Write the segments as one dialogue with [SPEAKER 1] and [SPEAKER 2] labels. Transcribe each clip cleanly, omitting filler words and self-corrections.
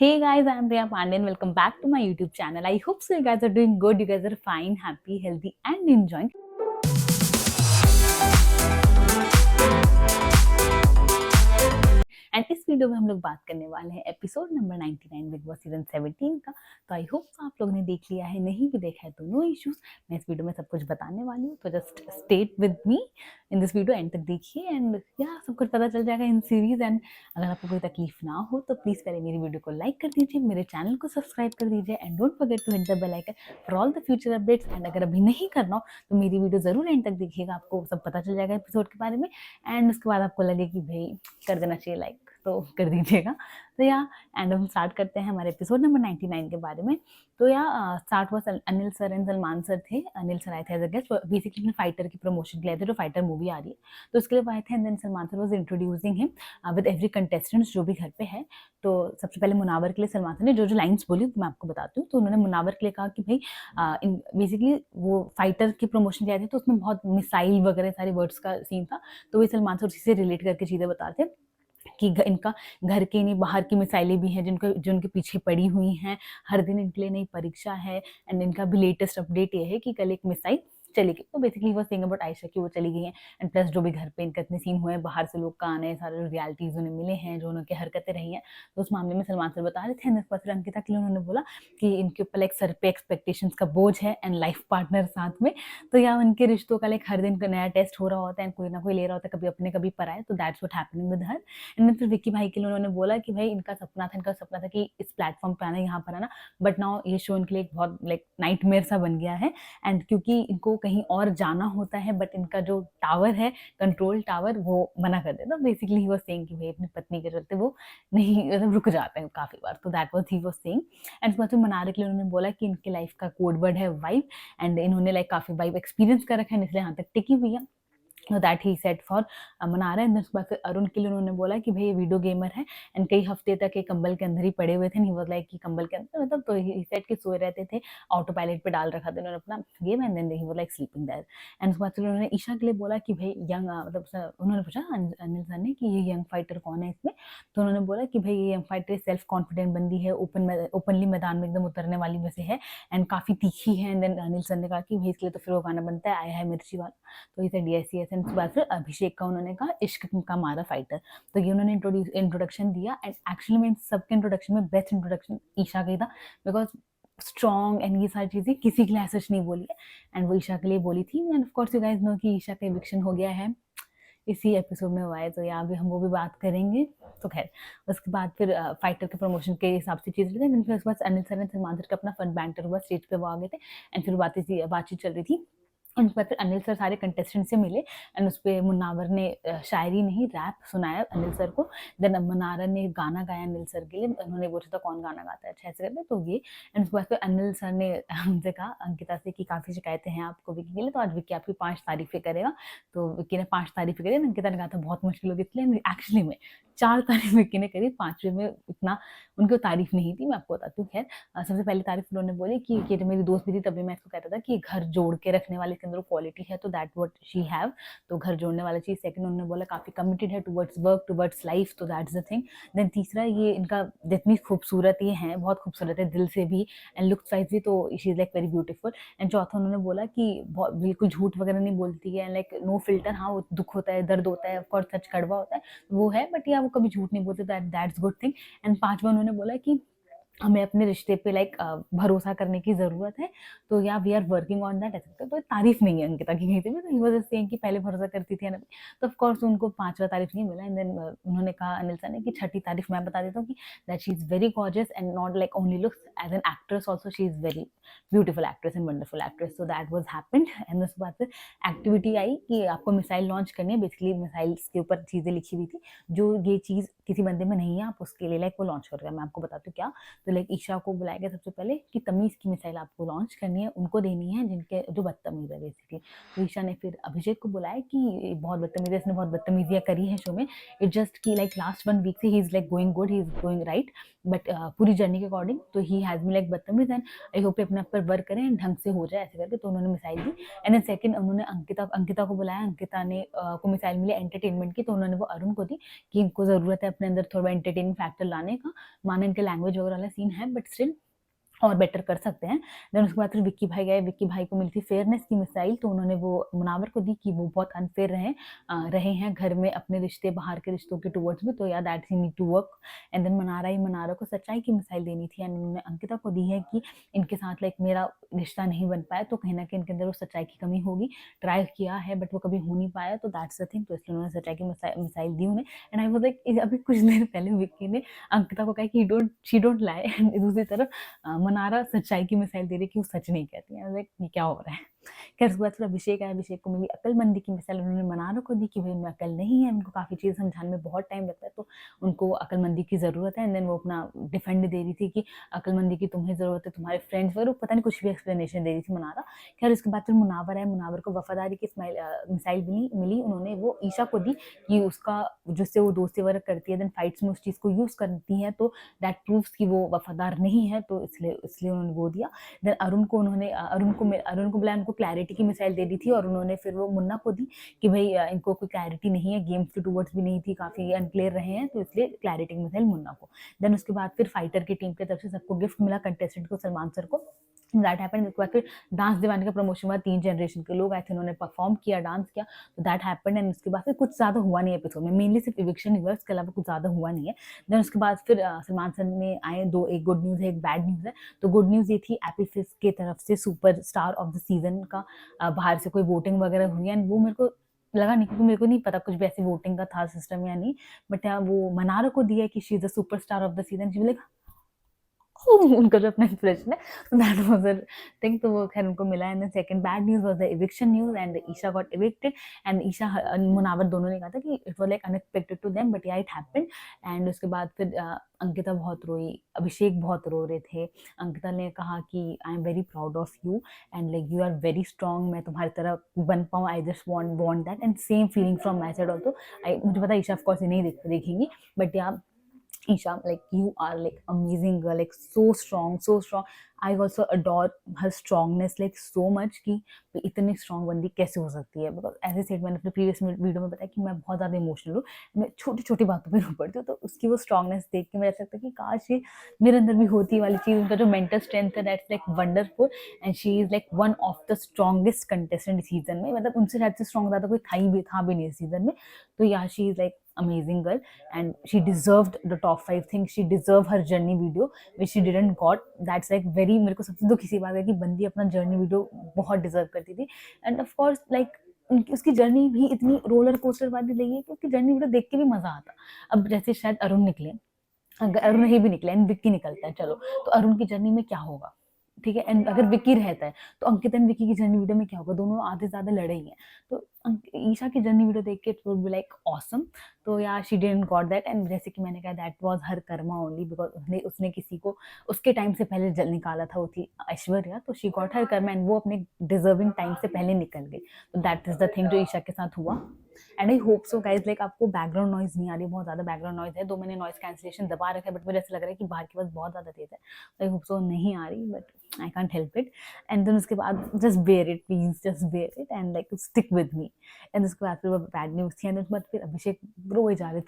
[SPEAKER 1] Hey guys, I'm Priya Pandey and welcome back to my YouTube channel. I hope so you guys are doing good, you guys are fine, happy, healthy and enjoying. And इस video में हम लोग बात करने वाले हैं episode number 99 big boss season 17 का। तो आई होप आप लोगों ने देख लिया है, नहीं भी देखा है तो नो इश्यूज, मैं इस वीडियो में सब कुछ बताने वाली हूँ। तो just state with me in this video, and तक देखिए एंड या सब कुछ पता चल जाएगा इन सीरीज। एंड अगर आपको कोई तकलीफ ना हो तो प्लीज़ पहले मेरी वीडियो को लाइक कर दीजिए, मेरे चैनल को सब्सक्राइब कर दीजिए and don't forget to hit the bell icon for all the future updates. And अगर अभी नहीं करना हो तो मेरी वीडियो ज़रूर एंड तक देखिएगा, आपको सब पता चल जाएगा एपिसोड के बारे में। एंड उसके बाद आपको लगे कि भाई कर देना चाहिए लाइक, तो कर दीजिएगा। तो या एंड हम स्टार्ट करते हैं हमारे एपिसोड नंबर 99 के बारे में। तो या स्टार्ट हुआ, Anil sir and Salman sir थे। अनिल सर आए थे as a guest, basically Fighter की प्रमोशन के लिए आए थे, जो फाइटर मूवी आ रही है तो उसके लिए आए थे। And then Salman sir was introducing him with every contestant जो भी घर पे है। तो सबसे पहले मुनावर के लिए सलमान सर ने जो जो लाइन्स बोली मैं आपको बताती हूँ। तो उन्होंने मुनावर के लिए कहा कि भाई बेसिकली वो फाइटर की प्रमोशन के आए थे तो उसमें बहुत मिसाइल वगैरह सारे वर्ड्स का सीन था, तो वही सलमान सर उसी से रिलेट करके चीज़ें बता रहे थे कि इनका घर के नहीं बाहर की मिसाइलें भी हैं जो उनके पीछे पड़ी हुई हैं। हर दिन इनके लिए नई परीक्षा है। एंड इनका भी लेटेस्ट अपडेट ये है कि कल एक मिसाइल चली गई। तो बेसिकली वो सेइंग अबाउट आयशा की वो चली गई हैं। एंड प्लस जो भी घर पे इनका इतने सीन हुए हैं, बाहर से लोग का आने हैं, सारे रियलिटीज उन्हें मिले हैं, जो उनकी हरकतें रही हैं, तो उस मामले में सलमान सर बता रहे थे। अंकिता के लिए उन्होंने बोला कि इनके ऊपर लाइक सर पे एक्सपेक्टेशंस का बोझ है एंड लाइफ पार्टनर साथ में। तो या उनके रिश्तों का लाइक हर दिन का नया टेस्ट हो रहा होता है, कोई ना कोई ले रहा होता है, कभी अपने कभी पराए। तो that's what happening with her. And फिर विक्की भाई के लिए उन्होंने बोला कि भाई इनका सपना था कि इस प्लेटफॉर्म पे आना, यहाँ पर आना, बट नाउ ये शो इनके लिए एक बहुत लाइक नाइटमेयर सा बन गया है। एंड क्योंकि इनको कहीं और जाना होता है, बट इनका जो टावर है, कंट्रोल टावर, वो मना कर देता। बेसिकली ही वाज सेइंग कि भाई अपनी पत्नी के चलते वो नहीं मतलब रुक जाते हैं काफी बार। तो that was he was saying. And उसके बाद मनारे के लिए उन्होंने बोला कि इनके लाइफ का कोड वर्ड है वाइब। एंड इन्होंने लाइक काफी वाइब एक्सपीरियंस कर रखा है, इसलिए यहाँ तक टिकी हुई है। That he set for Mannara. And उसके बाद फिर अरुण के लिए उन्होंने बोला कि भाई ये वीडियो गेमर है एंड कई हफ्ते तक ये कंबल के अंदर ही पड़े हुए थे। ही वाज लाइक कि कंबल के अंदर मतलब, तो ही सेट के सोए रहते थे, ऑटो पायलट पे डाल रखा था उन्होंने अपना गेम। And then he was like sleeping there. And उसके बाद फिर उन्होंने ईशा के लिए बोला कि भाई यंग मतलब उन्होंने पूछा अनिल सर ने कि ये यंग फाइटर कौन है इसमें। तो उन्होंने बोला कि भाई ये यंग फाइटर सेल्फ कॉन्फिडेंट बंदी है, ओपनली मैदान में एकदम उतरने वाली में से है एंड काफी तीखी है। एंड देन अनिल सर ने कहा कि भाई इसके लिए तो फिर वो गाना बनता है आया है मिर्ची वाला। तो इसे डीएससीएस। एंड उसके बाद फिर अभिषेक का उन्होंने कहा इश्क का मारा फाइटर। तो ये उन्होंने इंट्रोडक्शन दिया। एंड एक्चुअली में सबके इंट्रोडक्शन में बेस्ट इंट्रोडक्शन ईशा का ही था, बिकॉज स्ट्रॉन्ग एंड ये सारी चीज़ें किसी के लिए सच नहीं बोली है, एंड वो ईशा के लिए बोली थी। And of course you guys know कि ईशा का एविक्शन हो गया है, इसी एपिसोड में हुआ है, तो यहाँ भी हम वो भी बात करेंगे। तो खैर उसके बाद फिर फाइटर के प्रमोशन के हिसाब से चीज़ थे। फिर उसके बाद अनिल सर ने सलमान सर का अपना फन बैंटर हुआ, स्टेज पे वो आ गए थे एंड फिर बातचीत चल रही थी। उन पर फिर अनिल सर सारे कंटेस्टेंट से मिले एंड उस पर मुन्नावर ने शायरी नहीं रैप सुनाया अनिल सर को। देन मुनारा ने गाना गाया अनिल सर के लिए, उन्होंने पूछा था कौन गाना गाता है अच्छा ऐसे करते, तो ये। एंड उसके बाद फिर अनिल सर ने हमसे कहा अंकिता से कि काफ़ी शिकायतें हैं आपको विक्की के लिए, तो आज विक्की आपकी 5 तारीफें करेगा। तो विक्की ने 5 तारीफें करी, अंकिता ने कहा था बहुत मुश्किल होगी, इसलिए एक्चुअली में 4 तारीफ विक्की ने करी, 5वें में इतना उनको तारीफ नहीं थी, मैं आपको बताती हूँ। खैर सबसे पहली तारीफ उन्होंने बोली कि ये जो मेरी दोस्त भी थी तभी मैं इसको कहता था कि घर जोड़ के रखने वाले के अंदर क्वालिटी है, तो दैट व्हाट शी हैव, तो घर जोड़ने वाला चीज़। सेकंड उन्होंने बोला काफ़ी कमिटेड है टुवर्ड्स वर्क टुवर्ड्स लाइफ, तो दैट्स द थिंग। देन तीसरा ये इनका जितनी खूबसूरत ये है, बहुत खूबसूरत है दिल से भी एंड लुक्स वाइज भी, तो she is like very beautiful. And चौथा उन्होंने बोला कि बिल्कुल झूठ वगैरह नहीं बोलती है, लाइक नो फिल्टर। हाँ वो दुख होता है, दर्द होता है, ऑफकोर्स सच कड़वा होता है वो है, बट या वो कभी झूठ नहीं बोलते, दैट्स गुड थिंग। एंड पांचवा उन्होंने बोला कि हमें अपने रिश्ते पे लाइक भरोसा करने की ज़रूरत है, तो yeah we are working on that ऐसे। तो तारीफ नहीं है अंकिता की कहीं से भी, तो ही वाज सेइंग कि पहले भरोसा करती थी ना, तो ऑफ कोर्स उनको 5वां तारीफ नहीं मिला। एंड देन उन्होंने कहा अनिल सर ने कि छठी तारीफ मैं बता देता हूँ कि that she is very gorgeous and not like only looks, as an actress also she is very beautiful actress and wonderful actress. So that was happened. And उसके बाद फिर एक्टिविटी आई कि आपको मिसाइल लॉन्च करनी है, बेसिकली मिसाइल्स के ऊपर चीज़ें लिखी हुई थी, जो ये चीज़ किसी बंदे में नहीं है आप उसके लिए लाइक वो लॉन्च करेगा। मैं आपको बताती हूँ क्या। तो लाइक ईशा को बुलाया गया सबसे पहले कि तमीज़ की मिसाइल आपको लॉन्च करनी है, उनको देनी है जिनके जो बदतमीज़ है बेसिकली। तो ईशा ने फिर अभिषेक को बुलाया कि बहुत बदतमीज़ है, इसने बहुत बदतमीजियाँ करी हैं शो में, इट जस्ट कि लाइक लास्ट 1 वीक से he is like going good, he is going right. But पूरी जर्नी के अकॉर्डिंग तो ही हैज़ मी लाइक बदतमीज एंड आई होप अपने आप पर वर्क करें एंड ढंग से हो जाए ऐसे करके, तो उन्होंने मिसाइल दी। एंड देन सेकंड उन्होंने अंकिता को बुलाया, अंकिता ने को मिसाइल मिली एंटरटेनमेंट की, तो उन्होंने वो अरुण को दी कि इनको ज़रूरत है अपने अंदर थोड़ा इन्टरटेनिंग फैक्टर लाने का, माना इनके लैंग्वेज वगैरह वाला सीन है बट स्टिल और बेटर कर सकते हैं। देन उसके बाद फिर विक्की भाई गए, विक्की भाई को मिली थी फेयरनेस की मिसाइल, तो उन्होंने वो मुनावर को दी कि वो बहुत अनफेयर रहे हैं घर में अपने रिश्ते बाहर के रिश्तों के टुवर्ड्स भी, तो या that he need to work. And then Manara को सच्चाई की मिसाइल देनी थी एंड उन्होंने अंकिता को दी है कि इनके साथ लाइक मेरा रिश्ता नहीं बन पाया तो कहीं ना कहीं इनके अंदर वो सच्चाई की कमी होगी, ट्राई किया है बट वो कभी हो नहीं पाया, तो दैट्स द थिंग, तो इसलिए उन्होंने सच्चाई की मिसाइल दी उन्हें। एंड आई वाज लाइक अभी कुछ देर पहले विक्की ने अंकिता को कहा कि शी डोंट लाई, एंड दूसरी तरफ मनारा सच्चाई की मिसाइल दे रही कि वो सच नहीं कहती है, लाइक ये क्या हो रहा है। खैर उसके बाद फिर अभिषेक आया, अभिषेक को मिली अक्लमंदी की मिसाइल, उन्होंने मनारा को दी कि भाई उनमें अकल नहीं है, उनको काफ़ी चीज़ समझाने में बहुत टाइम लगता है, तो उनको अक्लमंदी की ज़रूरत है। एंड देन वो अपना डिफेंड दे रही थी कि अक्लमंदी की तुम्हें ज़रूरत है, तुम्हारे फ्रेंड्स वगैरह पता नहीं कुछ भी एक्सप्लेनेशन दे रही थी मनारा। खैर उसके बाद फिर मुनावर है, मुनावर को वफादारी की मिसाइल मिली, उन्होंने वो ईशा को दी कि उसका जिससे वो दोस्ती वगैरह करती है देन फाइट्स में उस चीज़ को यूज़ करती है, तो दैट प्रूव्स कि वो वफादार नहीं है, तो इसलिए उन्होंने वो दिया। देन अरुण को बुलाया, उनको क्लैरिटी की मिसाइल दे दी थी और उन्होंने फिर वो मुन्ना को दी कि भाई इनको कोई क्लैरिटी नहीं है, गेम्स के टूवर्ड्स भी नहीं थी, काफ़ी अनक्लियर रहे हैं, तो इसलिए क्लैरिटी की मिसाइल मुन्ना को। देन उसके बाद फिर फाइटर की टीम की तरफ से सबको गिफ्ट मिला, कंटेस्टेंट को सलमान सर को, दैट हैपेंड। उसके बाद फिर डांस दीवाने का प्रमोशन हुआ, 3 जनरेशन के लोग आए थे, उन्होंने परफॉर्म किया, डांस किया, तो दैट हैपेंड। एंड उसके बाद फिर कुछ ज़्यादा हुआ नहीं एपिसोड में, मेनली सिर्फ इविक्शन रिवर्स के अलावा कुछ ज़्यादा हुआ नहीं है। देन उसके बाद फिर सलमान सर ने आए, एक गुड न्यूज़ है, एक बैड न्यूज़ है। तो गुड न्यूज़ ये थी एपी फिज की तरफ से super star of the season का बाहर से कोई वोटिंग वगैरह हुई एंड वो मेरे को लगा नहीं, क्योंकि मेरे को नहीं पता कुछ भी ऐसी वोटिंग का था सिस्टम या नहीं, बट वो मनारा को दिया कि she is the super star of the season, like उनका जो अपना एक्सप्रेशन है, दैट वाज अ थिंग, तो वो खैर उनको मिला। And second bad news was the eviction news and Isha got evicted and Isha Munawar दोनों ने कहा था कि it was like unexpected to them but या इट हैपेंड। एंड उसके बाद फिर अंकिता बहुत रोई, अभिषेक बहुत रो रहे थे। अंकिता ने कहा कि I am very proud of you and like you are very strong, मैं तुम्हारी तरह बन पाऊँ, I just want that and same feeling from my side also. मुझे पता ईशा ऑफ कोर्स ये नहीं देखेंगी, बट या Isha, like you are like amazing girl, like so strong, so strong. I also adore her strongness like so much कि इतनी strong बंदी कैसे हो सकती है। बिकॉज एज ए सेड मैंने अपने प्रीवियस वीडियो में बताया कि मैं बहुत ज़्यादा इमोशनल हूँ, मैं छोटी छोटी बातों पर रो पड़ती हूँ, तो उसकी वो स्ट्रॉन्गनेस देख के मुझे ऐसा लगता है कि काश ये मेरे अंदर भी होती वाली चीज़। उनका जो मेंटल स्ट्रेंथ है that's like wonderful and she is like one of the strongest contestant इस सीजन में, मतलब उनसे शायद से स्ट्रॉन्ग ज़्यादा कोई था भी नहीं इस सीजन में। तो या she is like amazing girl and she deserved the top 5 thing, she deserved her journey video which she didn't got, that's like very, मेरे को सबसे दुख इसी बात है कि बंदी अपना जर्नी वीडियो बहुत डिजर्व करती थी। एंड ऑफ कोर्स लाइक उसकी जर्नी भी इतनी रोलर कोस्टर वाली रही है कि उसकी जर्नी वीडियो देख के भी मजा आता। अब जैसे शायद अरुण निकले, अगर अरुण नहीं भी निकले एंड विक्की निकलता है, चलो तो अरुण की जर्नी में क्या होगा, ठीक है, एंड अगर विक्की रहता है तो अंकित एंड विक्की की जर्नी वीडियो में क्या होगा, दोनों आधे ज्यादा लड़े ही हैं। तो ईशा की जर्नी वीडियो देख के it would be like awesome. तो या she didn't got that and जैसे कि मैंने कहा that was her Karma only, because उसने किसी को उसके टाइम से पहले जल निकाला था, वो थी ऐश्वर्या, तो she got her Karma and वो अपने डिजर्विंग टाइम से पहले निकल गई। तो दैट इज द थिंग जो ईशा के साथ हुआ। And I hope so guys, like आपको बैकग्राउंड नॉइज नहीं आ रही, बहुत ज़्यादा बैकग्राउंड नॉइज है, तो मैंने नॉइज कैंसिलेशन दबा रखा है, बट मुझे ऐसा लग रहा है कि बाहर की आवाज़ बहुत ज़्यादा तेज है, आई होप सो नहीं आ रही, but I can't help it. And then उसके बाद just bear it please, just bear it and like stick with me. And उसके बाद फिर वो बैड न्यूज़ थी एंड उसके बाद फिर अभिषेक रोए जा रहे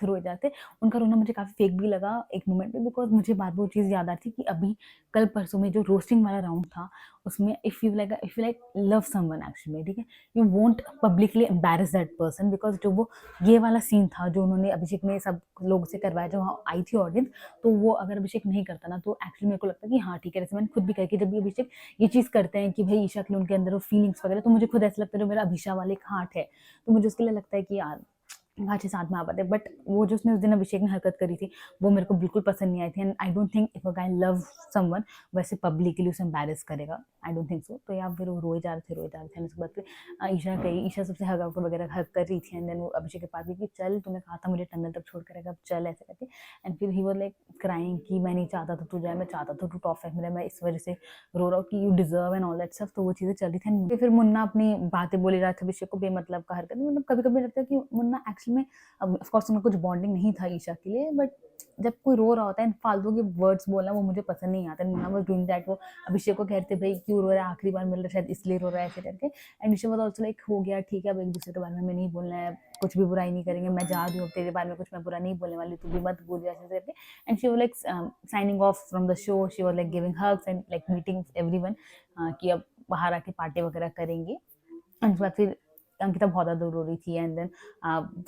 [SPEAKER 1] थे। उनका रोना मुझे काफ़ी फेक भी लगा एक मोमेंट पे, बिकॉज मुझे बार बार वो चीज़ याद आती कि अभी कल परसों में जो रोस्टिंग वाला राउंड था उसमें if you like love someone actually, ठीक है, you won't publicly embarrass that person, because जो वो ये वाला सीन था जो उन्होंने अभिषेक ने सब लोगों से करवाया, जो वहाँ आई थी ऑडियंस, तो वो अगर अभिषेक नहीं करता ना तो एक्चुअली मेरे को लगता है कि हाँ ठीक है, जैसे मैंने खुद भी कहा कि जब भी अभिषेक ये चीज़ करते हैं कि भाई ईशा के लिए उनके अंदर वो फीलिंग्स वगैरह, तो मुझे खुद ऐसा लगता है जो मेरा अभिषा वाले एक हार्ट है, तो मुझे उसके लिए लगता है कि यार अच्छे साथ में आ पाते। बट वो जो उसने उस दिन अभिषेक ने हरकत करी थी वो मेरे को बिल्कुल पसंद नहीं आई थी and I don't think if a guy love someone वैसे पब्लिकली उसे एम्बैरेस करेगा, आई डोंट थिंक सो। तो या फिर वो रोए जा रहे थे उसके बाद फिर ईशा गई, ईशा सबसे हग वगैरह हग कर रही थी एंड देन वो अभिषेक के पास गई कि चल तूने कहा था मुझे टनल तक छोड़ करेगा, अब चल ऐसे करके। एंड फिर ही वो लाइक क्राइंग कि मैं नहीं चाहता था तू जाए, मैं चाहता था तू टॉप 5 मिले, मैं इस वजह से रो रहा हूँ कि you deserve and all that stuff. तो वो चीज़ें चल रही थी। फिर मुन्ना अपनी बातें बोली रहा था अभिषेक को बेमतलब का हरकत, मतलब कभी कभी लगता है कि मुन्ना एक्चुअली में ऑफकोर्स उनका कुछ बॉन्डिंग नहीं था ईशा के लिए, बट जब कोई रो रहा होता है फालतू के वर्ड्स बोलना वो मुझे पसंद नहीं आता। मुन्ना वाज डूइंग दैट, वो अभिषेक को कह रहे थे भाई क्यों रो रहा है, आखिरी बार मिल रहा है शायद इसलिए रो रहा है ऐसे करके। And Rishabh was also like हो गया ठीक है, अब एक दूसरे के बारे में हमें नहीं बोलना है, कुछ भी बुराई नहीं करेंगे, मैं जा रही हूँ तेरे बारे में कुछ मैं बुरा नहीं बोलने वाली, तू भी मत बोल ऐसे करके। And she was like signing off from the show, she was like giving hugs and like meeting everyone कि अब बाहर आके पार्टी वगैरह करेंगे। एंड उसके बाद फिर अंकिता बहुत ज़्यादा रो रही थी। एंड देन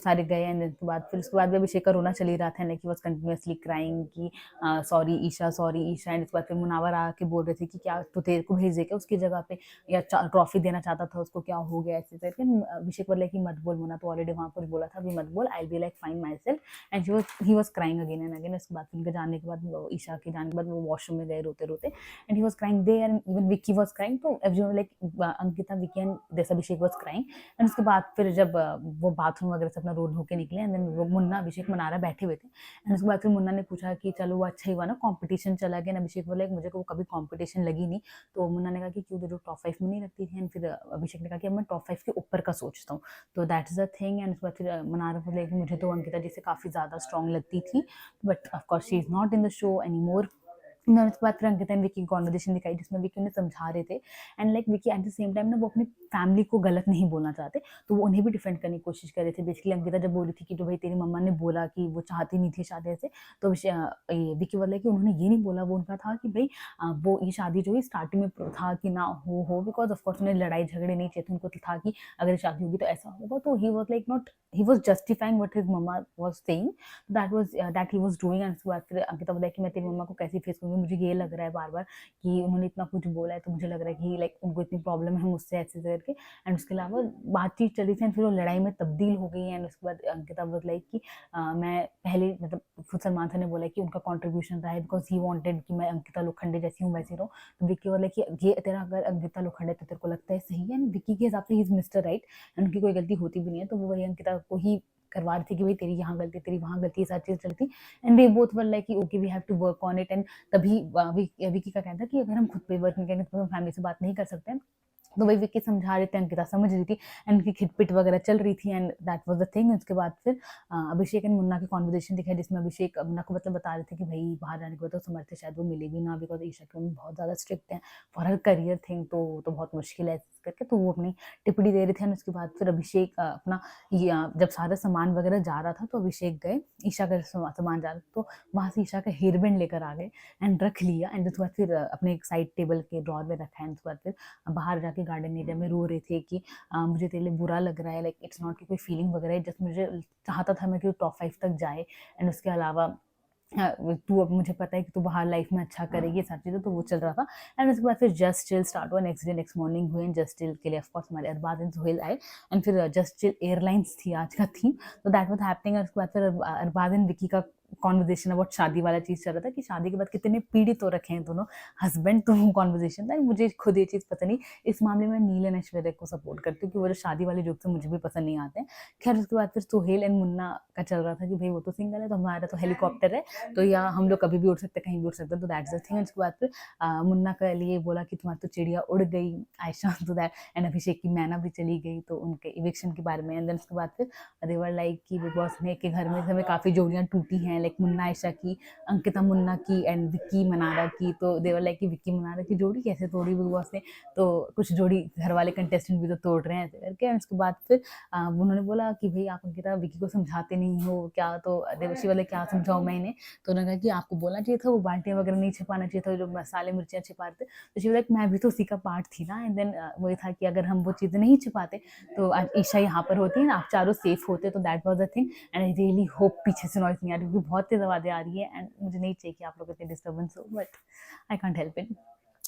[SPEAKER 1] सारे गए। एंड उसके बाद भी अभिषेक का रोना चल ही रहा था, like he was continuously crying कि sorry Isha, sorry Isha. And उसके बाद फिर मुनावर आके बोल रहे थे कि क्या तो तेरे को भेज दे क्या उसकी जगह पे, या ट्रॉफी देना चाहता था उसको, क्या हो गया ऐसे करके। अभिषेक बोला कि मत बोल मुना, तो ऑलरेडी वहाँ कुछ बोला था, अभी मत बोल, I be like fine myself. And he was crying again and again. उसके बाद उनके जाने के बाद, ईशा के जाने के बाद वो वॉशरूम में गए रोते रोते। And he was crying they and even Vicky was crying. तो everyone like Ankita, Vicky and this Abhishek was crying. And उसके बाद फिर जब वो बाथरूम वगैरह से अपना रोड धो के निकले, एंड देन वो मुन्ना, अभिषेक, मनारा बैठे हुए थे। एंड उसके बाद फिर मुन्ना ने पूछा कि चलो वो अच्छा ही हुआ ना कंपटीशन चला गया। अभिषेक बोला मुझे को कभी कंपटीशन लगी नहीं। तो मुन्ना ने कहा कि क्यों जो टॉप 5 में नहीं लगती थी। एंड फिर अभिषेक ने कहा कि अब मैं टॉप 5 के ऊपर का सोचता हूँ। तो that is the thing. And उसके बाद फिर मनारा बोले कि मुझे तो अंकिता जी से काफ़ी ज़्यादा स्ट्रॉन्ग लगती थी, but of course she is not in the show any more. मैंने उसके बाद फिर अंकिता एंड विकी की कॉन्वर्जेशन दिखाई, जिसमें विकी उन्हें समझा रहे थे। And like Vicky at the same time ना वो अपनी फैमिली को गलत नहीं बोलना चाहते, तो वो उन्हें भी डिफेंड करने की कोशिश कर रहे थे। बेसिकली अंकिता जब बोली थी कि जो भाई तेरी मम्मा ने बोला कि वो चाहती नहीं थी शादी से, तो विकी बोला कि उन्होंने ये नहीं बोला, वो उनका था कि भाई वो ये शादी जो है स्टार्टिंग में था कि ना हो, बिकॉज ऑफकोर्स उन्हें लड़ाई झगड़े नहीं चाहिए थे, उनको तो था कि अगर शादी होगी तो ऐसा होगा। तो he was like not, he was justifying what his mamma was saying, that he was doing. And उसके बाद फिर अंकिता बोला कि मैं तेरी मम्मा को कैसे फेस करूँगी, मुझे ये लग रहा है बार बार कि उन्होंने इतना कुछ बोला है, तो मुझे लग रहा है कि लाइक उनको इतनी प्रॉब्लम है मुझसे ऐसे करके। एंड उसके अलावा बातचीत चली थी, फिर वो लड़ाई में तब्दील हो गई। एंड उसके बाद अंकिता वाज लाइक कि मैं पहले मतलब खुद सलमान खान ने बोला कि उनका कॉन्ट्रीब्यूशन रहा है, बिकॉज ही वांटेड कि मैं अंकिता लोखंडे जैसी हूँ वैसी रहूँ। तो विक्की बोला कि ये तेरा अगर अंकिता लोखंडे तो तेरे को लगता है सही है। एंड विक्की के हिसाब से he is mister right, and उनकी कोई गलती होती भी नहीं है, तो वो वही अंकिता को ही करवा रही थी कि भाई तेरी यहाँ गलती, तेरी वहाँ गलती, सारी चीज़ चलती। And they both were like कि okay we have to work on it. And तभी विकी का कहना था कि अगर हम खुद पे वर्क नहीं करेंगे तो हम फैमिली से बात नहीं कर सकते हैं। तो वही विक्की समझा रहे थे, अंकिता समझ रही थी, एंड उनकी खिटपिट वगैरह चल रही थी। And that was the thing. उसके बाद फिर अभिषेक एंड मुन्ना की कॉन्वर्जेशन दिखाई, जिसमें अभिषेक मुन्ना को मतलब बता रहे थे कि भाई बाहर जाने के बाद तो समझते शायद वो मिलेगी ना, बिकॉज ईशा के मम्मी बहुत ज़्यादा स्ट्रिक्ट है फॉर हर करियर थिंग, तो बहुत मुश्किल है करके। तो वो अपनी टिप्पणी दे रहे थे। एंड उसके बाद फिर अभिषेक अपना जब सारा सामान वगैरह जा रहा था, तो अभिषेक गए, ईशा का सामान जा रहा था, तो वहाँ से ईशा का हेयर बैंड लेकर आ गए एंड रख लिया। एंड उसके बाद फिर अपने एक साइड टेबल के ड्रॉर में रखा है। उसके बाद फिर बाहर जाके गार्डन एरिया में रो रहे थे कि मुझे तेरे लिए बुरा लग रहा है, लाइक इट्स नॉट कि कोई फीलिंग वगैरह है, जस्ट मुझे चाहता था मैं कि टॉप 5 तक जाए। एंड उसके अलावा तू अब मुझे पता है कि तू बाहर लाइफ में अच्छा करेगी, सब चीज़ें, तो वो चल रहा था। एंड उसके बाद फिर जस्ट चिल स्टार्ट हुआ, नेक्स्ट डे नेक्स्ट मॉर्निंग हुए। जस्ट चिल के लिए ऑफकोर्स हमारे अरबाज एंड सुहेल आए। एंड फिर जस्ट चिल एयरलाइंस थी आज का थीम, तो दैट वाज हैपनिंग। और उसके बाद फिर अरबाज एंड विकी का कॉन्वर्जेशन अबाउट शादी वाला चीज़ चल रहा था कि शादी के बाद कितने पीड़ित हो रखे हैं दोनों हस्बैंड, तो वो कॉन्वर्जेशन था। मुझे खुद ये चीज़ पता नहीं, इस मामले में नील एंड ऐश्वर्या को सपोर्ट करती हूँ कि वो जो शादी वाले जोक से मुझे भी पसंद नहीं आते हैं। खैर उसके बाद फिर सुहेल एंड मुन्ना का चल रहा था कि भाई वो तो सिंगल है, तो हमारा तो हेलीकॉप्टर है, तो या हम लोग कभी भी उड़ सकते, कहीं भी उड़ सकते, तो दैट्स द थिंग। उसके बाद फिर मुन्ना के लिए बोला कि तुम्हारी तो चिड़िया उड़ गई आयशा, तो दैट। एंड अभिषेक की मैना भी चली गई, तो उनके इविक्शन के बारे में। एंड देन उसके बाद फिर देवर लाइक कि बिग बॉस ने के घर में हमें काफ़ी जोड़ियाँ टूटी हैं, लाइक मुन्ना आयशा की, अंकिता मुन्ना की, एंड विक्की मनारा की। तो देवर लाइक कि विक्की मनारा की जोड़ी कैसे तोड़ी बिग बॉस ने, तो कुछ जोड़ी घर वाले कंटेस्टेंट भी तो तोड़ रहे हैं ऐसे करके। एंड उसके बाद फिर उन्होंने बोला कि भाई आप अंकिता विक्की को समझाते नहीं हो क्या, तो देवर्षि वाले क्या समझाऊँ मैं इन्हें। तो उन्होंने कहा कि आपको बोलना चाहिए था, वो बाल्टियाँ वगैरह नहीं छिपाना चाहिए था, जो मसाले मिर्चियाँ छिपाते। तो शी लाइक मैं भी तो उसी का पार्ट थी ना। एंड देन वही था कि अगर हम वो चीज़ें नहीं छिपाते तो आज ईशा यहाँ पर होती है ना, आप चारों सेफ होते, तो that was the thing. And I really hope पीछे से नॉइस नहीं आ रही, क्योंकि बहुत तेज आवाज़ें आ रही है एंड मुझे नहीं चाहिए कि आप लोग इतनी डिस्टर्बेंस हो, but I can't help it,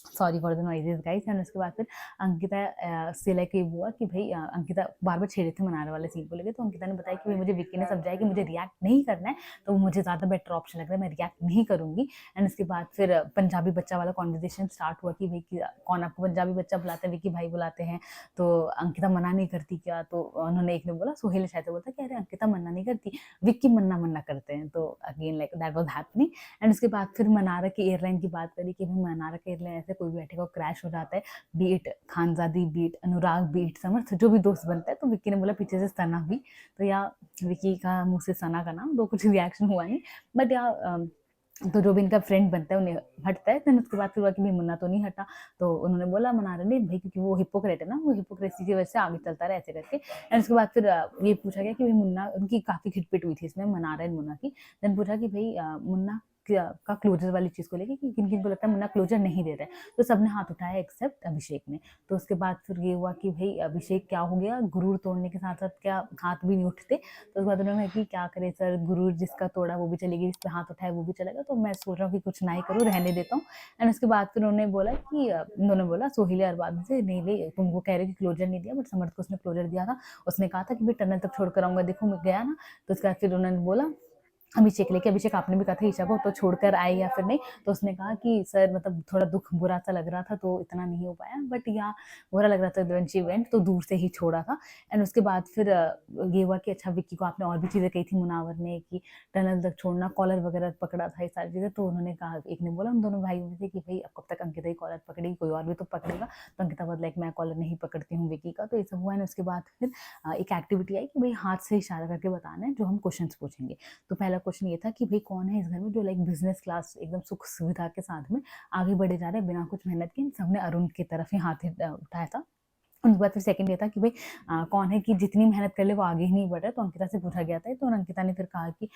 [SPEAKER 1] sorry for the noises guys. And उसके बाद फिर अंकिता से लाइक ये हुआ कि भाई अंकिता बार बार छेड़े थे मनाने वाले सीन को लेकर, तो अंकिता ने बताया कि भाई मुझे विक्की ने समझाया कि मुझे रिएक्ट नहीं करना है, तो मुझे ज़्यादा बेटर ऑप्शन लग रहा है, मैं रिएक्ट नहीं करूँगी। एंड उसके बाद फिर पंजाबी बच्चा वाला कॉन्वर्जेशन स्टार्ट हुआ कि भाई कौन आपको पंजाबी बच्चा बुलाता है, विक्की भाई बुलाते हैं, तो अंकिता मना नहीं करती क्या, तो उन्होंने एक ने बोला, सोहेल शायद से बोलता कि अरे अंकिता मना नहीं करती, विक्की मन्ना मन्ना करते हैं, तो again like that was happening. And उसके बाद फिर मनारा की एयरलाइन की बात करी कि भाई मनारा की एयरलाइन ऐसे कोई कोई भी बैठेगा वो क्रैश हो जाता है, बीट खानजादी, बीट अनुराग, बीट समर्थ, जो भी दोस्त बनता है। तो विक्की ने बोला पीछे से सना भी, तो या विक्की का मुंह से सना का नाम, तो कुछ रिएक्शन हुआ नहीं, बट या तो जो भी इनका फ्रेंड बनता है उन्हें हटता है। फिर उसके बाद फिर हुआ कि भाई मुन्ना तो नहीं हटा, तो उन्होंने बोला मनारा ने भाई, क्योंकि वो हिपोक्रेट है ना, वो हिपोक्रेसी की वजह से आगे चलता रहा ऐसे करके। एंड उसके बाद फिर ये पूछा गया कि भाई मुन्ना, उनकी काफी खिटपिट हुई थी इसमें मनारा एंड मुन्ना की। देन पूछा कि भाई मुन्ना का क्लोजर वाली चीज को लेके कि किन किन को लगता है मुन्ना क्लोजर नहीं दे रहा है, तो सबने हाथ उठाया एक्सेप्ट अभिषेक ने। तो उसके बाद फिर ये हुआ कि भाई अभिषेक क्या हो गया, गुरूर तोड़ने के साथ साथ क्या हाथ भी नहीं उठते। तो उसके बाद उन्होंने कहा कि क्या करे सर, गुरूर जिसका तोड़ा वो भी चलेगी, जिस पे हाथ उठाए वो भी चलेगा, तो मैं सोच रहा हूँ कि कुछ ना ही करूँ, रहने देता हूँ। एंड उसके बाद फिर उन्होंने बोला कि उन्होंने बोला सोहेल अरबाज से, नहीं नहीं तुमको कह रहे कि क्लोजर नहीं दिया, बट समर्थ को उसने क्लोजर दिया था। उसने कहा था कि भाई टनल तक छोड़ कर आऊंगा, देखो मैं गया ना। तो उसके बाद फिर उन्होंने बोला अभिषेक लेके, अभिषेक आपने भी कहा था ईशा को तो छोड़कर आए या फिर नहीं, तो उसने कहा कि सर मतलब थोड़ा दुख बुरा सा लग रहा था तो इतना नहीं हो पाया, बट या बुरा लग रहा था व्हेन शी वेंट, तो दूर से ही छोड़ा था। एंड उसके बाद फिर ये हुआ कि अच्छा विक्की को आपने और भी चीजें कही थी मुनावर ने कि टनल तक छोड़ना, कॉलर वगैरह पकड़ा था, ये सारी चीजें। तो उन्होंने कहा, एक ने बोला उन दोनों भाइयों में से कि भाई अब कब तक अंकिता ही कॉलर पकड़ेगी, कोई और भी तो पकड़ेगा। तो अंकिता बोला लाइक मैं कॉलर नहीं पकड़ती हूँ विक्की का। तो ये सब हुआ है। उसके बाद फिर एक एक्टिविटी आई कि भाई हाथ से इशारा करके बताना है जो हम क्वेश्चन पूछेंगे। तो पहला क्वेश्चन ये था कि भाई कौन है इस घर में जो लाइक बिजनेस क्लास एकदम सुख सुविधा के साथ में आगे बढ़े जा रहे हैं बिना कुछ मेहनत के। सबने अरुण की तरफ ही हाथ उठाया था। उसके बाद फिर सेकंड ये था कि भाई कौन है कि जितनी मेहनत कर ले वो आगे ही नहीं बढ़ रहा है। तो अंकिता से पूछा गया था, तो अंकिता ने फिर कहा कि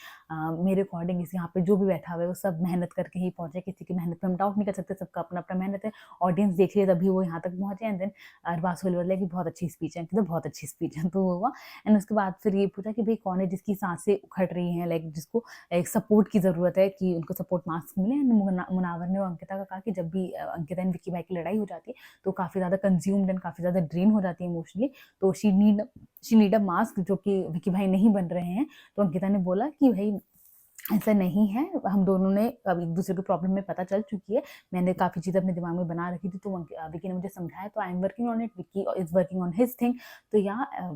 [SPEAKER 1] मेरे अकॉर्डिंग इस यहाँ पे जो भी बैठा हुआ है वो सब मेहनत करके ही पहुंचे, किसी की मेहनत पे हम डाउट नहीं कर सकते, सबका अपना अपना मेहनत है, ऑडियंस देख लिया तभी वो यहाँ तक पहुंचे। एंड देन अरबाज सोहेल बोला कि बहुत अच्छी स्पीच है, अंकिता बहुत अच्छी स्पीच है, तो वो हुआ। एंड उसके बाद फिर ये पूछा कि भाई कौन है जिसकी सांसें उखड़ रही हैं, लाइक जिसको एक सपोर्ट की जरूरत है कि उनको सपोर्ट मास्क मिले। एंड मुनावर ने अंकिता का कहा कि जब भी अंकिता एंड विक्की भाई की लड़ाई हो जाती है तो काफी ज्यादा कंज्यूम्ड एंड काफी ज्यादा ड्रेन हो जाती है इमोशनली, तो शी नीड अ मास्क, जो कि विक्की भाई नहीं बन रहे हैं। तो अंकिता ने बोला कि भाई ऐसा नहीं है, हम दोनों ने अब एक दूसरे की प्रॉब्लम में पता चल चुकी है, मैंने काफ़ी चीज़ें अपने दिमाग में बना रखी थी, तो विकी ने मुझे समझाया, तो I am working on it, Vicky is working on his thing. तो या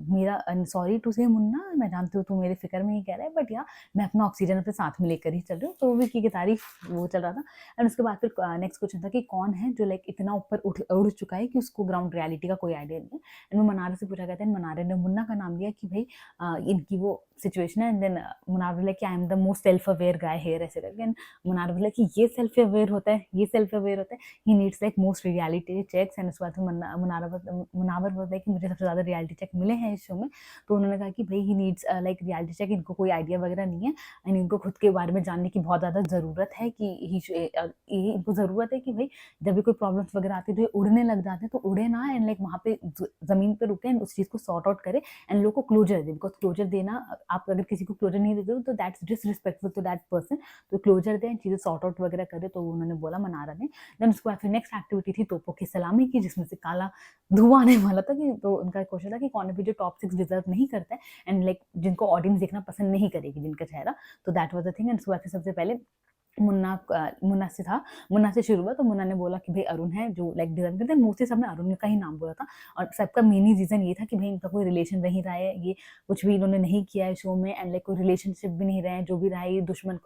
[SPEAKER 1] मेरा सॉरी टू से मुन्ना, मैं जानती हूँ तू मेरे फिक्र में ही कह रहा है, बट या मैं अपना ऑक्सीजन अपने साथ में लेकर ही चल रही हूँ। तो विकी की तारीफ वो चल रहा था। एंड उसके बाद फिर नेक्स्ट क्वेश्चन था कि कौन है जो लाइक इतना ऊपर उड़ चुका है कि उसको ग्राउंड रियलिटी का कोई आइडिया नहीं है। एंड वो मनारा से पूछा गया था, मनारे ने मुन्ना का नाम लिया कि भाई इनकी वो सिचुएशन है। एंड देन मुनार बोला कि I am the most self aware guy here, ऐसे करके। एंड मुनार बोला कि ये सेल्फ अवेयर होता है, ये सेल्फ अवेयर होता है, he needs like most reality checks. And उसके बाद मुनावर बोलता है कि मुझे सबसे ज्यादा रियलिटी चेक मिले हैं इस शो में। तो उन्होंने कहा कि भाई he needs like reality check, इनको कोई आइडिया वगैरह नहीं है, एंड इनको खुद के बारे में जानने की बहुत ज्यादा जरूरत है कि इनको जरूरत है कि भाई जब भी कोई प्रॉब्लम्स वगैरह आती है तो ये उड़ने लग जाते हैं, तो उड़े ना, एंड लाइक वहाँ पे जमीन पे रुके एंड उस चीज को सॉर्ट आउट करे एंड लोगों को क्लोजर दे। बिकॉज क्लोजर देना, आप अगर किसी को क्लोजर नहीं देते हो तो that's disrespectful to that person, तो क्लोजर दें, चीजें सॉर्ट आउट वगैरह करे। तो उन्होंने बोला मनारा ने। देन उसके बाद फिर नेक्स्ट एक्टिविटी थी तोपों की सलामी की, जिसमें से काला धुआं आने वाला था कि, तो उनका क्वेश्चन था कि कौन है भी जो टॉप 6 डिजर्व नहीं करता है एंड लाइक जिनको ऑडियंस देखना पसंद नहीं करेगी जिनका चेहरा। तो that was the thing. And उसके बाद सबसे पहले मुन्ना से शुरू हुआ। तो मुन्ना ने बोला कि भाई अरुण है जो लाइक डिजर्व करते हैं, मोस्टली सबने अरुण का ही नाम बोला था, और सबका मेन ही रीजन ये था कि भाई इनका कोई रिलेशन नहीं रहा है, ये कुछ भी इन्होंने नहीं किया है शो में, एंड लाइक कोई रिलेशनशिप भी नहीं रहा है, जो भी रहा है ये दुश्मन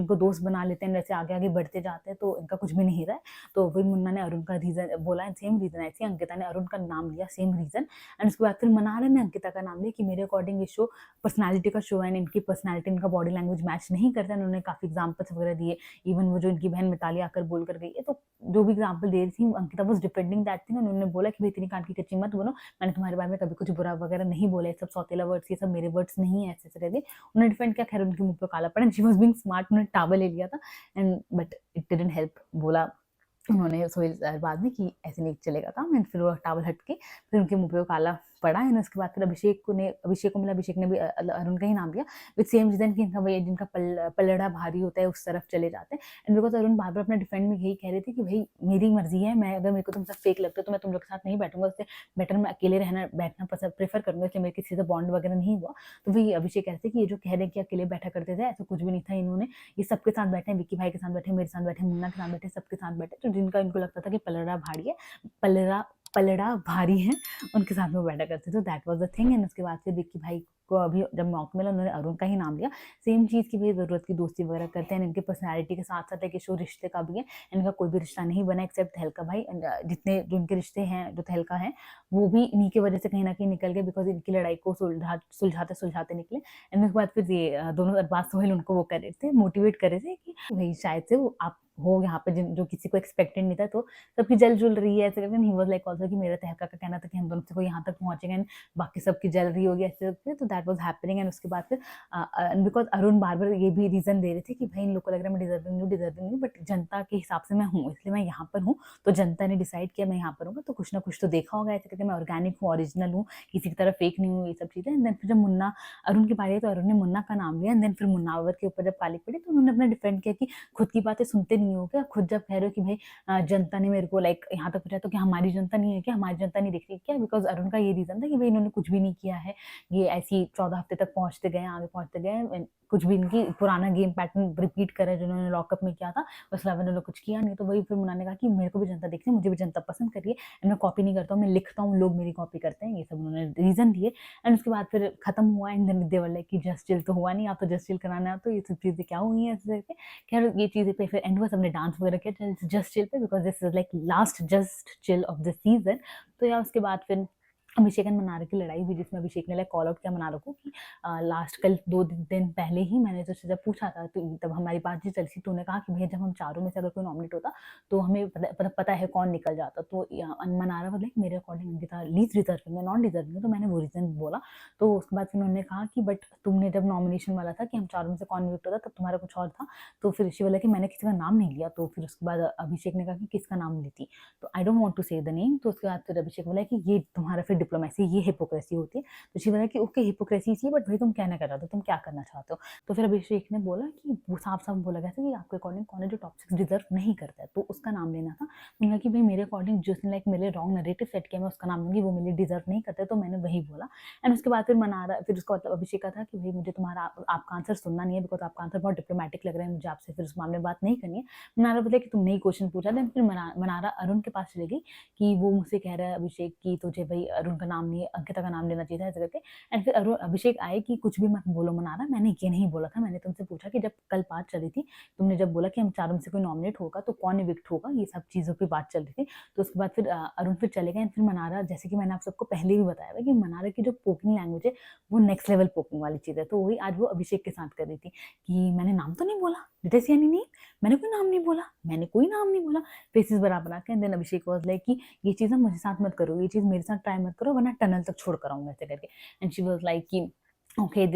[SPEAKER 1] को दोस्त बना लेते हैं, वैसे आगे आगे बढ़ते जाते हैं, तो इनका कुछ भी नहीं रहा है। तो वही मुन्ना ने अरुण का रीजन बोला, सेम रीजन ऐसे अंकिता ने अरुण का नाम लिया, सेम रीजन। एंड उसके बाद फिर मनारा ने अंकिता का नाम लिया कि मेरे अकॉर्डिंग ये शो पर्सनैलिटी का शो है, इनकी पर्सनैलिटी इनका बॉडी लैंग्वेज मैच नहीं करता। उन्होंने काफी एग्जाम्पल्स वगैरह दिए, इवन वो जो इनकी बहन मिताली आकर बोल कर गई है, तो जो भी एग्जाम्पल दे रही थी Ankita was defending that thing. उन्होंने बोला कि भाई इतनी कान की कच्ची मत बनो, मैंने तुम्हारे बारे में कभी कुछ बुरा वगैरह नहीं बोला, ये सब सौतेला वर्ड्स, ये सब मेरे वर्ड्स नहीं है, ऐसे ऐसे करके उन्होंने डिफेंड किया। खैर उनके मुंह पे काला पड़ा, शी वाज बीइंग स्मार्ट, उन्होंने टावल ले लिया था and but it didn't help. बोला उन्होंने सोहेल बाद में कि ऐसे नहीं चलेगा काम, एंड फिर वो टावल हट के फिर उनके मुंह पे वो काला पड़ा। एंड उसके बाद फिर अभिषेक को मिला, अभिषेक ने भी अरुण का ही नाम लिया विद सेम रीजन कि इनका भैया जिनका पलड़ा भारी होता है उस तरफ चले जाते हैं। एंड बिकॉज अरुण बार बार अपने डिफेंड में यही कह रहे थे कि भाई मेरी मर्जी है, मैं अगर मेरे को तुम सब फेक लगता है तो मैं तुम लोग के साथ नहीं बैठूंगा, उससे बेटर मैं अकेले बैठना प्रेफर करूंगा, इसलिए मेरे किसी से बॉन्ड वगैरह नहीं हुआ। तो वही अभिषेक कहते हैं कि ये जो कह रहे हैं कि अकेले बैठा करते थे, ऐसा कुछ भी नहीं था, इन्होंने ये सबके साथ बैठे, विक्की भाई के साथ बैठे, मेरे साथ बैठे, मुन्ना के साथ बैठे, सबके साथ बैठे, तो जिनका इनको लगता था कि पलड़ा भारी है उनके साथ में बैठा करते थे। That was the thing. And उसके बाद फिर विक्की भाई को अभी जब मौका मिला उन्होंने अरुण का ही नाम लिया। सेम चीज़ की भाई ज़रूरत की दोस्ती वगैरह करते हैं, इनके पर्सनैलिटी के साथ साथ एक शो रिश्ते का भी है। इनका कोई भी रिश्ता नहीं बना एक्सेप्ट तहलका भाई, एंड जितने जो इनके रिश्ते हैं जो तहलका हैं वो भी इन्हीं की वजह से कहीं ना कहीं निकल गए, बिकॉज इनकी लड़ाई को सुलझाते सुलझाते निकले। एंड उसके बाद फिर ये दोनों अरबाज सोहेल उनको वो कर रहे थे, मोटिवेट कर रहे थे कि भाई शायद से वो आप हो यहाँ पे जो किसी को एक्सपेक्टेड नहीं था, तो सबकी जल जुल रही है ऐसे करके। ही वाज लाइक आल्सो कि मेरा तहलका का कहना था कि हम दोनों से को यहाँ तक पहुंचेंगे एंड बाकी सबकी जल रही होगी ऐसे करके, तो दैट वाज हैपनिंग। एंड उसके बाद फिर बिकॉज अरुण बार बार ये भी रीजन दे रहे थे कि भाई इन लोग को लग रहा है मैं डिजर्विंग हूँ, बट जनता के हिसाब से मैं हूँ इसलिए मैं यहाँ पर हूँ, तो जनता ने डिसाइड किया मैं यहाँ पर हूँ, तो कुछ ना कुछ तो देखा होगा ऐसे करके, मैं ऑर्गेनिक हूँ, ओरिजिनल हूँ, किसी की तरह फेक नहीं हूँ, ये सब चीजें। एंड देन फिर जब मुन्ना अरुण की बारी है तो अरुण ने मुन्ना का नाम लिया। एंड देन फिर मुन्नावर के ऊपर जब काली पड़ी तो उन्होंने अपना डिफेंड किया कि खुद की बातें सुनते नहीं हो क्या, खुद जब कह रहे हो कि भाई जनता ने मेरे को लाइक यहाँ तक पहुंचा, तो क्या हमारी जनता नहीं है क्या, हमारी जनता नहीं देख रही क्या? बिकॉज अरुण का ये रीजन था कि भाई इन्होंने कुछ भी नहीं किया है, ये ऐसी 14 हफ्ते तक पहुंचते गए, आगे पहुंचते गए, कुछ भी इनकी पुराना गेम पैटर्न रिपीट करे जिन्होंने लॉकअप में किया था, उसके अलावा इन्होंने कुछ किया नहीं। तो वही फिर मुन्ना ने कहा कि मेरे को भी जनता देखती है, मुझे भी जनता पसंद करिए, एंड मैं कॉपी नहीं करता हूँ, मैं लिखता हूँ, लोग मेरी कॉपी करते हैं, ये सब उन्होंने रीजन दिए। एंड उसके बाद फिर खत्म हुआ। एंड देन देवर लाइक कि जस्ट चिल तो हुआ नहीं, आप तो जस्ट चिल कराना, तो ये सब चीजें क्या हुई हैं ऐसे करके। खैर ये चीजें पे फिर एंड हुआ, सबने डांस वगैरह किया जस्ट चिल पे, because this is like last just chill of the season. तो या उसके बाद फिर अभिषेक एंड मनारा की लड़ाई हुई, जिसमें अभिषेक ने लाइक कॉल आउट किया मनारा को कि लास्ट कल 2 दिन पहले ही मैंने तुझसे जब पूछा था, तो तब हमारी बातचीत चली थी, तो उन्होंने कहा कि भैया जब हम चारों में से अगर कोई नॉमिनेट होता तो हमें पता है कौन निकल जाता। तो मनारा बोले मेरे अकॉर्डिंग अंकिता लीस्ट डिजर्विंग है, नॉन डिजर्विंग है, तो मैंने वो रीजन बोला। तो उसके बाद फिर उन्होंने कहा कि बट तुमने जब नॉमिनेशन वाला था कि हम चारों में से कौन निकट होता, तब तुम्हारा कुछ और था। तो फिर ऋषि बोला कि मैंने किसी का नाम नहीं लिया। तो फिर उसके बाद अभिषेक ने कहा कि किसका नाम लेती, तो आई डोंट वांट टू से द नेम। तो उसके बाद फिर अभिषेक बोला कि ये तुम्हारा फिर डिप्लोमेसी, ये हिपोक्रेसी होती है। तो शी बोला कि ओके हिपोक्रेसी थी, बट भाई तुम कहना क्या चाहते हो, तुम क्या करना चाहते हो? तो फिर अभिषेक ने बोला कि वो साफ साफ बोला गया था कि आपके अकॉर्डिंग कौन है जो टॉप 6 डिजर्व नहीं करता है, तो उसका नाम लेना था। उन्होंने कि भाई मेरे अकॉर्डिंग जिसने लाइक मेरे रॉन्ग नरेटिव सेट किया मैं उसका नाम लूंगी, वो मेरे डिजर्व नहीं करता, तो मैंने वही बोला। एंड उसके बाद फिर मनारा, फिर उसका मतलब अभिषेक का था कि भाई मुझे तुम्हारा आपका आंसर सुनना नहीं है, बिकॉज आपका आंसर बहुत डिप्लोमेटिक लग रहा है, मुझे आपसे फिर उस मामले में बात नहीं करनी है। मनारा बोला कि तुमने ही क्वेश्चन पूछा। देन फिर मनारा अरुण के पास चली गई कि वो मुझसे कह रहा है अभिषेक की तुझे भाई अरुण का नाम नहीं अंकिता का नाम लेना चाहिए था ऐसे करके। एंड फिर अरुण अभिषेक आए कि कुछ भी मत बोलो मनारा, मैंने ये नहीं बोला था, मैंने तुमसे पूछा कि जब कल बात चली थी तुमने जब बोला कि हम चारों में से कोई नॉमिनेट होगा तो कौन इविक्ट होगा, ये सब चीज़ों पर बात चल रही थी। तो उसके बाद फिर अरुण फिर चले गए। फिर मनारा, जैसे कि मैंने आप सबको पहले भी बताया था कि मनारा की जो पोकिंग लैंग्वेज है वो नेक्स्ट लेवल पोकिंग वाली चीज़ है, तो वही आज वो अभिषेक के साथ कर रही थी कि मैंने नाम तो नहीं बोला, डिटेल्स यानी नहीं, मैंने कोई नाम नहीं बोला, मैंने कोई नाम नहीं बोला, फेसेस बराबर आके। And then Abhishek was like कि ये चीज़ ना मुझे साथ मत करो, ये चीज़ मेरे साथ ट्राई मत करो वरना टनल तक छोड़ कर आऊंगा ऐसे करके। एंड शी वाज लाइक कि ओके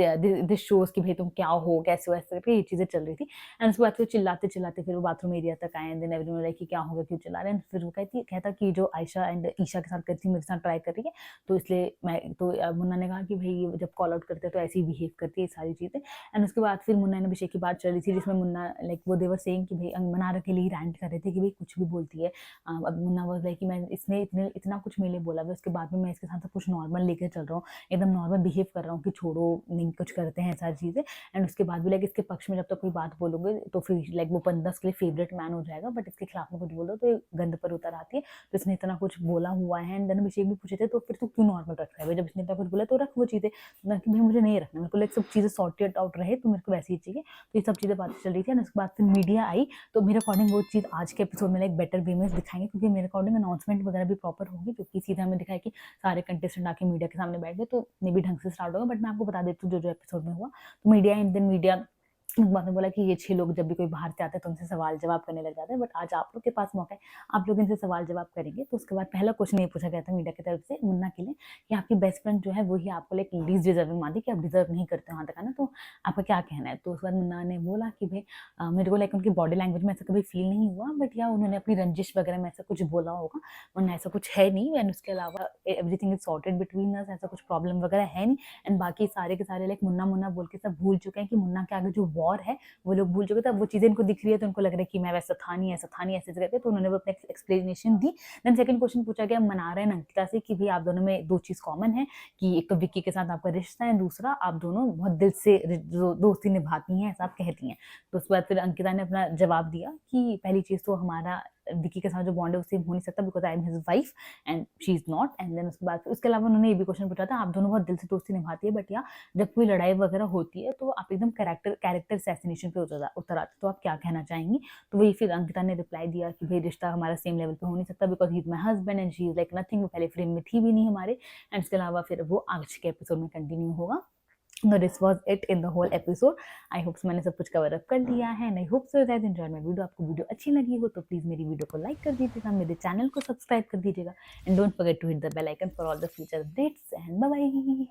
[SPEAKER 1] दिस शोज कि भाई तुम क्या हो कैसे हो ऐसे करके ये चीज़ें चल रही थी। एंड उसके बाद फिर चिल्लाते चिल्लाते फिर वो बाथरूम एरिया तक आए। एंड देन एवरीवन लाइक कि क्या हो गया, क्यों चिल्ला रहे हैं? फिर वो कहता कि जो आयशा एंड ईशा के साथ करती मेरे साथ ट्राई कर रही है, तो इसलिए मैं तो मुन्ना ने कहा कि भाई ये जब कॉल आउट करते हैं तो ऐसे ही बिहेव करती है सारी चीज़ें। एंड उसके बाद फिर मुन्ना ने अभिषेक की बात चल रही थी, जिसमें मुन्ना लाइक वो देवर सेइंग कि भाई मनारा के लिए रैंट कर रहे थे कि भाई कुछ भी बोलती है। अब मुन्ना वाज लाइक कि मैं इसने इतना कुछ मेरे लिए बोला है, उसके बाद में मैं इसके साथ सब कुछ नॉर्मल लेकर चल रहा हूँ, एकदम नॉर्मल बिहेव कर रहा हूँ कि छोड़ो नहीं कुछ करते हैं सारी चीज़ें। एंड उसके बाद भी लाइक इसके पक्ष में जब तक कोई बात बोलोगे तो फिर लाइक वो 10 के लिए फेवरेट मैन हो जाएगा, बट इसके खिलाफ में कुछ बोलो तो ये गंद पर उतर आती है। तो इसने इतना कुछ बोला हुआ है। एंड देन अभिषेक भी पूछे थे तो फिर तू क्यों नॉर्मल रख रहा है भाई, जब इसने इतना कुछ बोला तो रख वो चीज़ें, ना कि भाई मुझे नहीं रखना, मेरे को लाइक सब चीज़ें सॉर्टेड आउट रहे तो मेरे को वैसे ही चाहिए। तो ये सब चीज़ें बातें चल रही थी। एंड उसके बाद फिर मीडिया आई, तो मेरे अकॉर्डिंग वो चीज़ आज के एपिसोड में लाइक बेटर वे में दिखाएंगे, क्योंकि मेरे अकॉर्डिंग अनाउंसमेंट वगैरह भी प्रॉपर होगी, क्योंकि सीधा हमें दिखाया कि सारे कंटेस्टेंट आके मीडिया के सामने बैठ गए, तो मे भी ढंग से स्टार्ट होगा। बट मैं आपको बता देती हूँ जो एपिसोड में हुआ। तो मीडिया एंड देन मीडिया बाद में बोला कि ये 6 लोग जब भी कोई बाहर से आते हैं तो उनसे सवाल जवाब करने लग जाते हैं, बट आज आप लोग के पास मौका है, आप लोग इनसे सवाल जवाब करेंगे। तो उसके बाद पहला क्वेश्चन ये पूछा गया था मीडिया की तरफ से मुन्ना के लिए कि आपकी बेस्ट फ्रेंड जो है वही आपको लाइक लीस्ट डिजर्विंग मानती कि आप डिजर्व नहीं करते वहाँ तक, है ना, तो आपका क्या कहना है? तो उसके बाद मुन्ना ने बोला कि भाई मेरे को लाइक उनकी बॉडी लैंग्वेज में ऐसा कभी फील नहीं हुआ, बट या उन्होंने अपनी रंजिश वगैरह में ऐसा कुछ बोला होगा, वरना ऐसा कुछ है नहीं। एंड उसके अलावा everything is sorted between us, ऐसा कुछ प्रॉब्लम वगैरह है नहीं। एंड बाकी सारे के सारे लाइक मुन्ना मुन्ना बोल के सब भूल चुके हैं कि मुन्ना के आगे जो वॉर है वो लोग भूल चुके थे। अब वो चीज़ें इनको दिख रही है तो उनको लग रहा है कि मैं वैसा था नहीं, ऐसा था नहीं, ऐसे करके, तो उन्होंने वो अपने एक्सप्लेनेशन दी। देन सेकंड क्वेश्चन पूछा गया मनारा एंड अंकिता से कि भाई आप दोनों में 2 चीज़ कॉमन है कि एक तो विक्की के साथ आपका रिश्ता है, दूसरा आप दोनों बहुत दिल से दोस्ती निभाती हैं, ऐसा आप कहती हैं। तो उसके बाद फिर अंकिता ने अपना जवाब दिया कि पहली चीज़ तो हमारा विकी के साथ जो बॉन्ड है वो सेम हो नहीं सकता because I am his wife and she is not. And then उसके बाद उसके अलावा उन्होंने ये भी क्वेश्चन पूछा था, आप दोनों बहुत दिल से दोस्ती निभाती है बट या जब कोई लड़ाई वगैरह होती है तो आप एकदम कैरेक्टर असैसिनेशन पे उतर आते, तो आप क्या कहना चाहेंगी? तो वही फिर अंकिता ने रिप्लाई दिया कि भाई रिश्ता हमारा सेम लेवल पे हो नहीं सकता because he is my husband and she is like nothing, वो पहले फ्रेम में थी भी नहीं हमारे। एंड इसके अलावा फिर वो आज के एपिसोड में कंटिन्यू होगा। No, this was it in the whole episode. I hope मैंने सब कुछ कवर अप कर लिया है and I hope so that enjoy my video. आपको वीडियो अच्छी लगी हो तो प्लीज मेरी वीडियो को लाइक कर दीजिएगा, मेरे चैनल को सब्सक्राइब कर दीजिएगा and don't forget to hit the bell icon for all the future updates and bye bye.